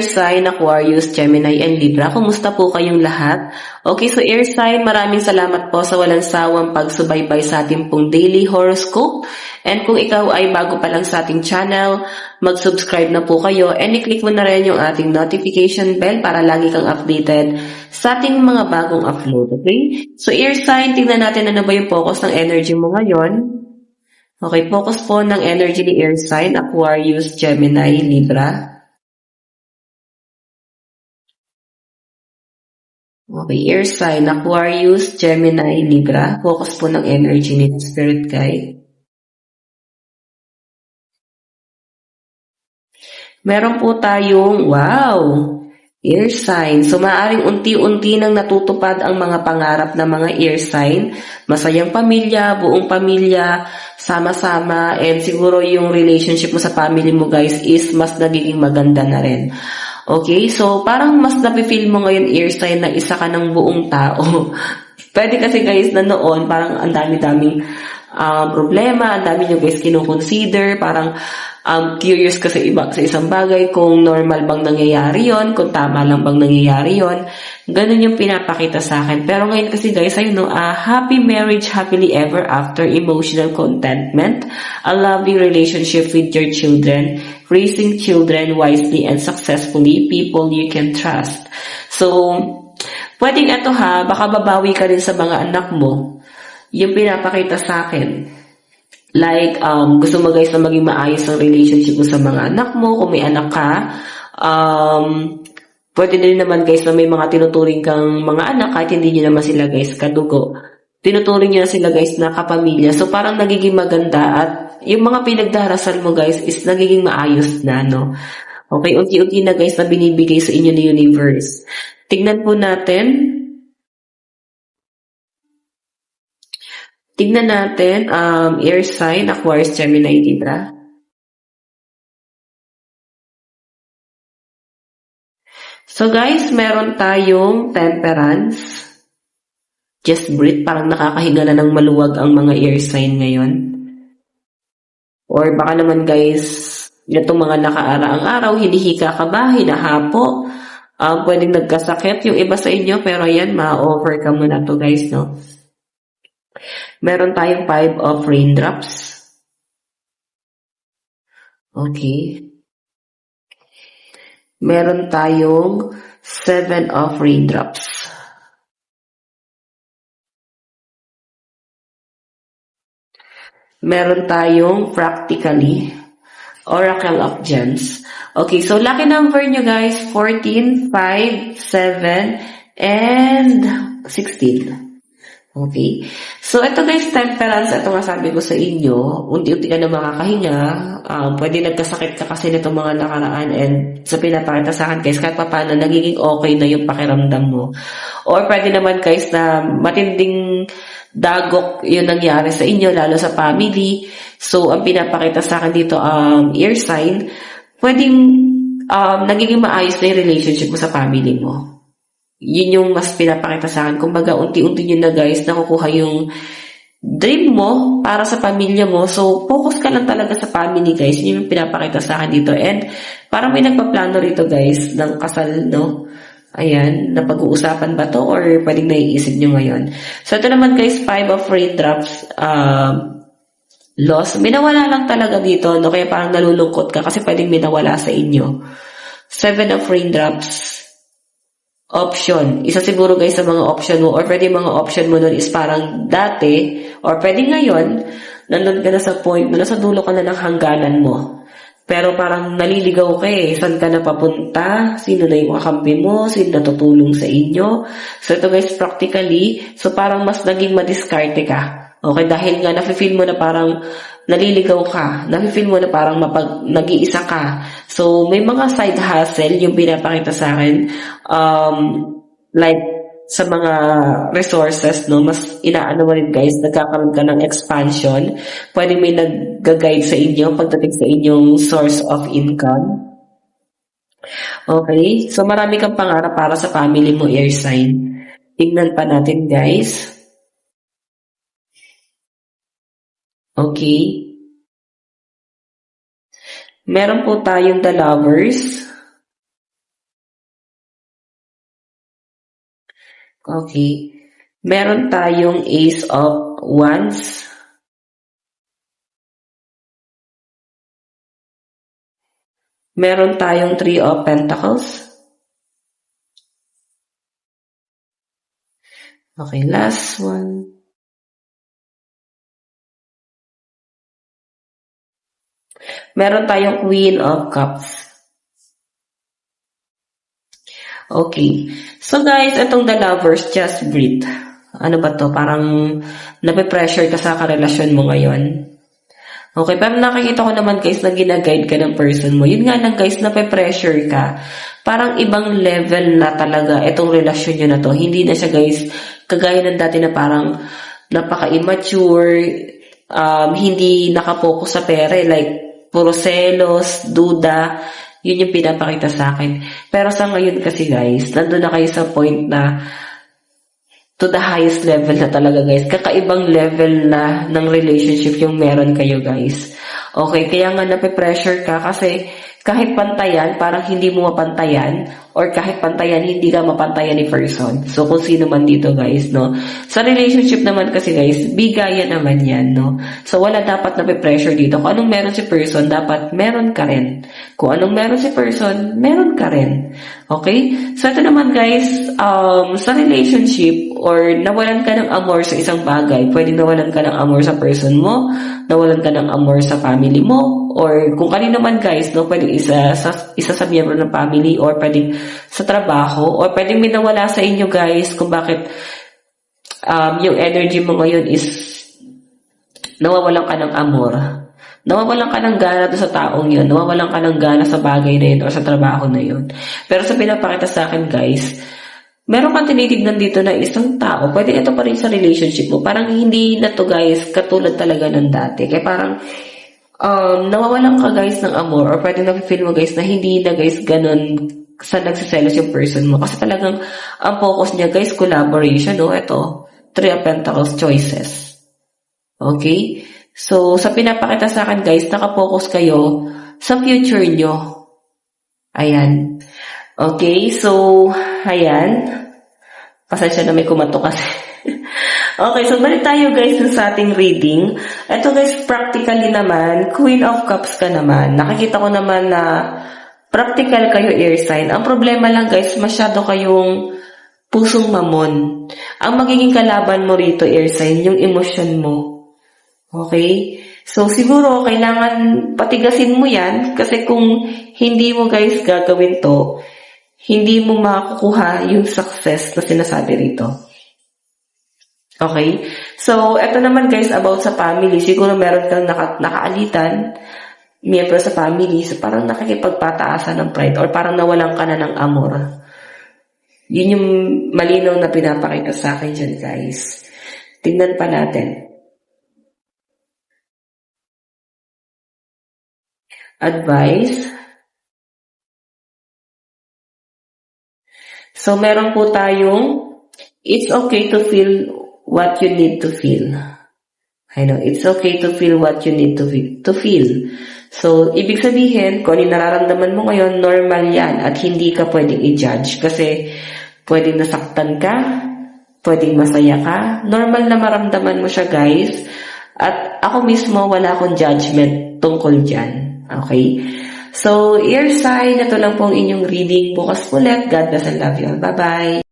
air sign, Aquarius, Gemini, and Libra. Kumusta po kayong lahat? Okay, so air sign, maraming salamat po sa walang sawang pagsubaybay sa ating pong daily horoscope. And kung ikaw ay bago pa lang sa ating channel, mag-subscribe na po kayo and i-click mo na rin yung ating notification bell para lagi kang updated sa ating mga bagong upload, okay? So air sign, tingnan natin ano ba yung focus ng energy mo ngayon. Okay, focus po ng energy ni air sign, Aquarius, Gemini, Libra. Okay, air sign, Aquarius, Gemini, Libra. Focus po ng energy ni Spirit Guide. Meron po tayong, wow, air sign. So, maaaring unti-unti nang natutupad ang mga pangarap ng mga air sign. Masayang pamilya, buong pamilya, sama-sama, and siguro yung relationship mo sa family mo guys is mas nagiging maganda na rin. Okay, so parang mas napifeel mo ngayon air sign na isa ka ng buong tao. Pwede kasi guys na noon parang ang dami-daming problema, ang dami nyo guys kinoconsider, parang curious ka sa isang bagay kung normal bang nangyayari yon, kung tama lang bang nangyayari yon. Ganun yung pinapakita sa akin. Pero ngayon kasi guys, ayun no, happy marriage, happily ever after, emotional contentment, a loving relationship with your children, raising children wisely and successfully, people you can trust. So, pwedeng ito ha, baka babawi ka rin sa mga anak mo. Yung pinapakita sa akin. Like, gusto mo guys na maging maayos ang relationship mo sa mga anak mo. Kung may anak ka, pwede din naman guys na may mga tinuturing kang mga anak kahit hindi nyo naman sila guys kadugo. Tinuturing nyo na sila guys na kapamilya. So, parang nagiging maganda at yung mga pinagdarasal mo guys is nagiging maayos na, no? Okay, unti-unti na guys na binibigay sa inyo ni universe. Tignan po natin. Tignan natin, air sign, Aquarius, Gemini, Libra. So guys, meron tayong temperance. Just breathe, parang nakakahiga na ng maluwag ang mga air sign ngayon. Or baka naman guys, itong mga nakaaraang araw, hinihika ka ba, hinahapo, pwedeng nagkasakit yung iba sa inyo, pero yan, ma-overcome mo na to guys, no? Meron tayong 5 of raindrops. Okay. Meron tayong 7 of raindrops. Meron tayong practically Oracle of Gems. Okay, so lucky number nyo guys, 14, 5, 7, and 16. Okay. So, ito guys, temperance, ito nga sabi ko sa inyo, unti-unti ka na makakahinga, pwede nagkasakit ka kasi nitong mga nakaraan and sa pinapakita sa akin guys, kahit pa paano, nagiging okay na yung pakiramdam mo. Or pwede naman guys na matinding dagok yung nangyari sa inyo, lalo sa family. So, ang pinapakita sa akin dito, air sign, pwedeng nagiging maayos na yung relationship mo sa family mo. Yun yung mas pinapakita sa akin. Kumbaga, unti-unti nyo na guys, nakukuha yung dream mo para sa pamilya mo. So, focus ka lang talaga sa family guys. Yun yung pinapakita sa akin dito. And, parang may nagpaplano rito guys, ng kasal, no? Ayan, napag-uusapan ba to or pwedeng naiisip nyo ngayon? So, ito naman guys, 5 of raindrops, loss. Minawala lang talaga dito, no? Kaya parang nalulungkot ka kasi pwedeng minawala sa inyo. 7 of raindrops, option. Isa siguro guys sa mga option mo or pwede mga option mo nun is parang dati or pwede ngayon, nandun ka na sa point, nasa dulo ka na ng hangganan mo. Pero parang naliligaw ka eh. Saan ka na papunta? Sino na yung kakampi mo? Sino na tutulong sa inyo? So ito guys, practically, so parang mas naging madiskarte ka. Okay, dahil nga nafe-feel mo na parang naliligaw ka, nafe-feel mo na parang nag-iisa ka. So, may mga side hustle yung pinapakita sa akin. Like, sa mga resources, no, mas inaano mo rin guys, nagkakaroon ka ng expansion. Pwede may nag-guide sa inyo pagdating sa inyong source of income. Okay, so marami kang pangarap para sa family mo, air sign. Tingnan pa natin guys. Okay. Meron po tayong the lovers. Okay. Meron tayong Ace of Wands. Meron tayong Three of Pentacles. Okay, last one. Meron tayong Queen of Cups. Okay. So guys, itong the lovers, just breathe. Ano ba to? Parang nape-pressure ka sa karelasyon mo ngayon. Okay, pero nakikita ko naman guys na ginaguide ka ng person mo. Yun nga lang guys, nape-pressure ka. Parang ibang level na talaga itong relasyon nyo na to. Hindi na siya guys, kagaya ng dati na parang napaka-immature, hindi nakapokus sa pera. Like, puro selos, duda, yun yung pinapakita sa akin. Pero sa ngayon kasi guys, nandun na kayo sa point na to the highest level na talaga guys. Kakaibang level na ng relationship yung meron kayo guys. Okay, kaya nga nape-pressure ka kasi kahit pantayan, parang hindi mo mapantayan or kahit pantayan, hindi ka mapantayan ni person. So, kung sino man dito guys, no? Sa relationship naman kasi guys, bigayan naman yan, no? So, wala dapat nape-pressure dito. Kung anong meron si person, dapat meron ka rin. Kung anong meron si person, meron ka rin. Okay? So, ito naman guys, sa relationship or nawalan ka ng amor sa isang bagay, pwedeng nawalan ka ng amor sa person mo, nawalan ka ng amor sa family mo, or kung kanino man guys, no, pwedeng isa sa miyembro ng family, or pwedeng sa trabaho, or pwedeng may nawala sa inyo guys kung bakit yung energy mo ngayon is nawawalan ka ng amor. Nawawalan ka ng gana sa taong yun. Nawawalan ka ng gana sa bagay na yun or sa trabaho na yun. Pero sa pinapakita sa akin guys, meron kang tinitignan dito na isang tao, pwede ito pa rin sa relationship mo. Parang hindi na to guys, katulad talaga ng dati. Kaya parang, nawawalan ka guys ng amor or pwede na-feel mo guys na hindi na guys ganun sa nagsiselos yung person mo. Kasi talagang ang focus niya guys, collaboration. No? Ito, Three of Pentacles choices. Okay? So, sa pinapakita sa akin guys, nakapokus kayo sa future nyo. Ayan. Okay, so, ayan. Pasensya na may kumato kasi. Okay, so balik tayo guys sa ating reading. Ito guys, practically naman, Queen of Cups ka naman. Nakikita ko naman na practical kayo air sign. Ang problema lang guys, masyado kayong pusong mamon. Ang magiging kalaban mo rito air sign, yung emosyon mo. Okay? So, siguro, kailangan patigasin mo yan kasi kung hindi mo guys gagawin to, hindi mo makukuha yung success na sinasabi rito. Okay? So, eto naman guys about sa family. Siguro meron kang nakaalitan, miyembro sa family, so parang nakikipagpataasan ng pride or parang nawalan ka na ng amor. Yun yung malinaw na pinapakita sa akin dyan guys. Tingnan pa natin. Advice. So, meron po tayong, it's okay to feel what you need to feel. I know, it's okay to feel what you need to feel. So, ibig sabihin, kung ano nararamdaman mo ngayon, normal yan at hindi ka pwedeng i-judge kasi pwedeng nasaktan ka, pwedeng masaya ka. Normal na maramdaman mo siya guys. At ako mismo, wala akong judgment tungkol dyan. Okay? So, air sign, ito lang pong inyong reading. Bukas ulit. God bless and love you. Bye-bye.